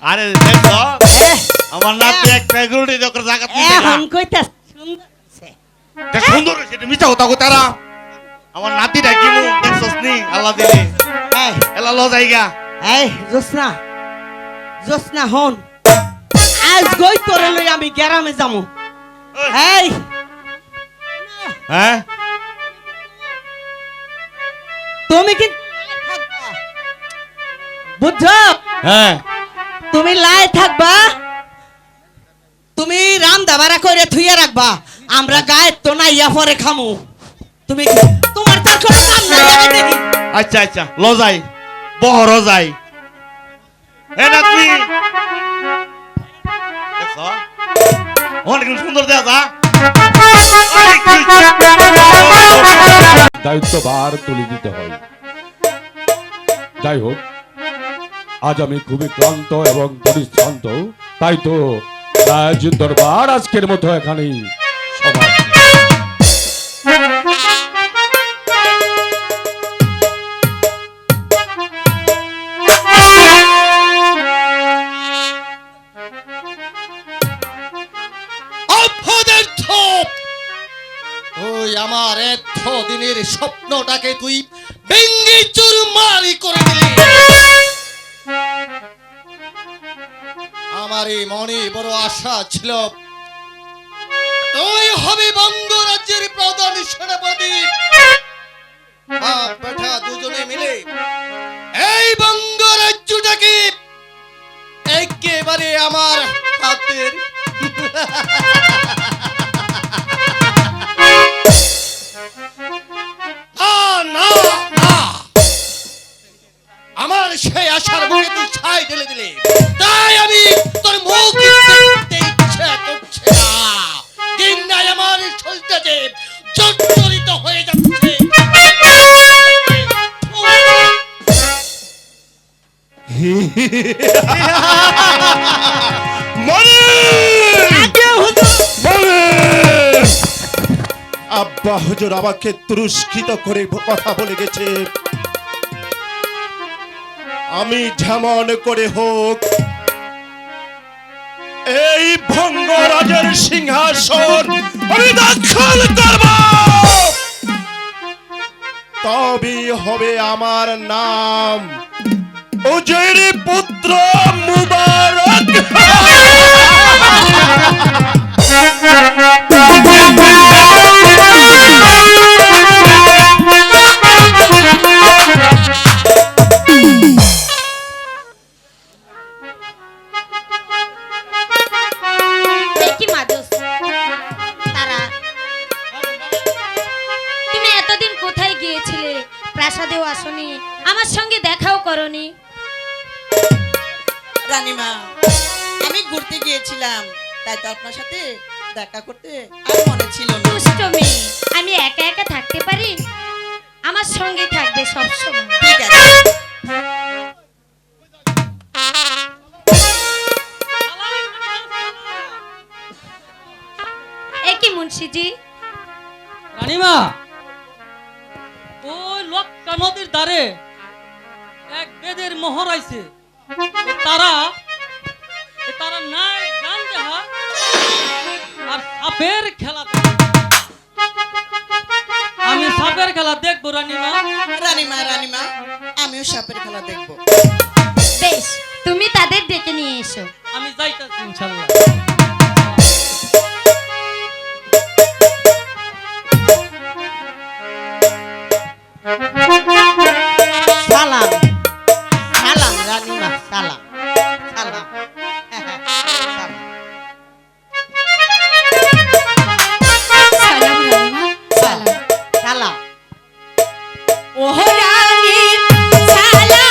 আরে দেখো আমার নাতি একটা গুড়ি দকর জায়গা থেকে এখন কইতা সুন্দর দেখ সুন্দর হইছে তুমি মিছা কথা কইতারা আমার নাতিটা কি মু দেখছস নি আল্লাহ দিলে এই এলা ল জায়গা এই জোসনা জোসনা হন আজ গই তোরে লই আমি গ্রামে যামু এই হ্যাঁ তুমি কি বুঝছো হ্যাঁ তুমি লাই থাকবা তুমি রাম দাবারা করে থুইয়া রাখবা আমরা গায়ে তো না ইয়া পরে খামু তুমি তোমার তো কোনো কাম নাই আমি দেখি আচ্ছা আচ্ছা ল যাই বহর যাই এ নাতি দেখছ অনেক সুন্দর দেখা দায়িত্বভার তুলে দিতে হয়। যাই হোক, আজ আমি খুবই ক্লান্ত এবং পরিশ্রান্ত, তাই তো রাজ দরবার আজকের মতো এখানেই সমাপ্ত। আমার এত দিনের স্বপ্নটাকে তুই ভেঙ্গে চুরমারি করে দিলি। আমার এই মনে বড় আশা ছিল তুই হবে বঙ্গরাজ্যের প্রধান সেনাপতি। বাপ বেটা দুজনে মিলে এই বঙ্গরাজ্যটাকে একেবারে আমার হাতের আমার সেই আশার মুখে তুই ছাই ঢেলে দিলে, তাই আমি তোর মুখ দেখতে ইচ্ছা করছে না। দিন নাই আমার শরীরটা যে জর্জরিত হয়ে যাচ্ছে। আব্বা হুজুর আমাকে তুরস্কৃত করে কথা বলে গেছে। আমি যেমন করে হোক এই ভঙ্গরাজের সিংহাসন আমি দখল করব, তবে হবে আমার নাম উজির পুত্র মুবারক। প্রাসাদেও আসনি, আমার সঙ্গে দেখাও করনি। রানীমা আমি ঘুরতে গিয়েছিলাম, তাই তো আপনার সাথে দেখা করতে আর মনে ছিল না। দুষ্ট মেয়ে, আমি একা একা থাকতে পারি? আমার সঙ্গে থাকবে সব সময়। ঠিক আছে। একই মুন্সিজি। রানীমা, ওই লক্কা নদীর ধারে এক বেদের মোহর আইছে। তারা নাই গান দেখা আর সাপের খেলা। আমি সাপের খেলা দেখবো রানীমা। রানীমা রানীমা আমিও সাপের খেলা দেখবো। বেশ, তুমি তাদের ডেকে নিয়ে এসো। আমি যাইতাছি ইনশাআল্লাহ। সালাম সালাম রানীমা, সালাম সালাম সালাম রানীমা, সালাম। সালাম। ও রানী সালাম রে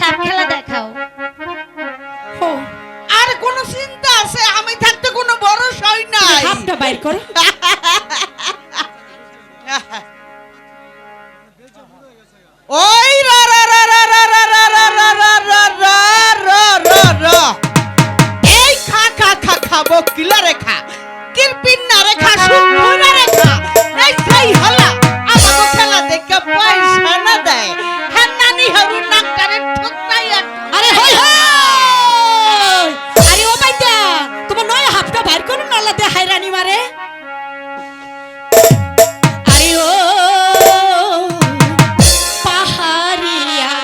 সাপ খেলা দেখাও। ও, আর কোন চিন্তা আছে? আমি থাকতে কোনো ভরসাই নাই। হাতটা বাইর করো। ওই রা রা রা রা রা রা রা রা রা রা রা রা রা রা রা। এই খা খা খা খা বকিলা রেখা কিরপিন্না রেখা সুন্দর রেখা এই সাই হলা আমাকে খেলা দেখে পয়সা না দেয় হ্যাঁ নানি হরু নাকটারে ঠুকরাইয়া। আরে হই হই, আরে ও বাইটা তোমার নয় হাতটা বাইর করো, নালা দে হাইরানি মারে। আরে ও পাহাড়িয়া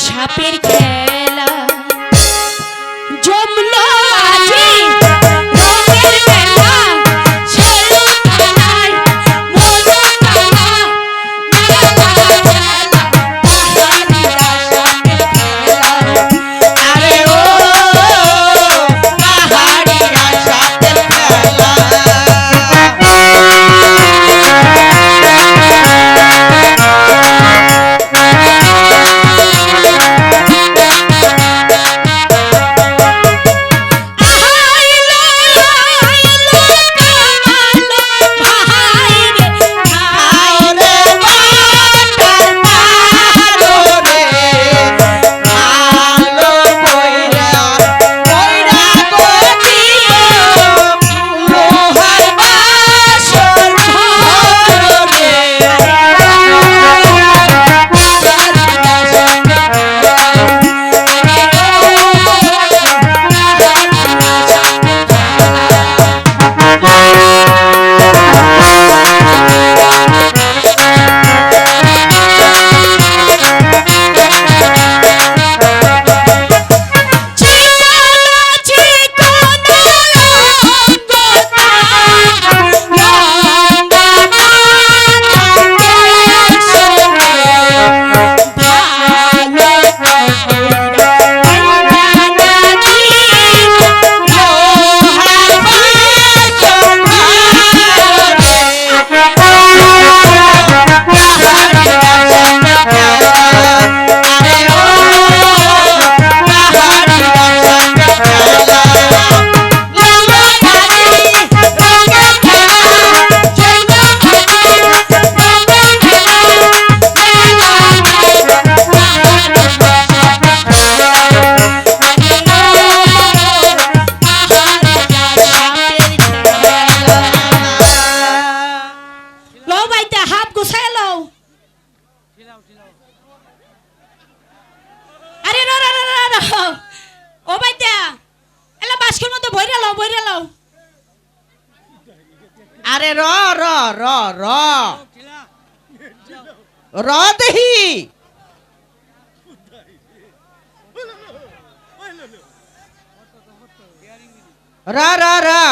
সাপের খেলা জমলো আজি রঙের মেলা, ছেলো কানাই মনো কানা মেলা খেলা, পাহাড়িয়া সাপের খেলা। আরে ও পাহাড়িয়া সাথে খেলা। আইলো আইলো কামালো ভাইরে আরে বাটার পারো রে আলো কইরা কইরা গদিও লোহার বাসর ঘর রে। লও বাইটা হাত গুছায় লও। আরে র র র র র। ও বাইটা এলা বাস্কের মধ্যে ভইরা লও, ভইরা লও। আরে র র র র র দেহি রা রা রা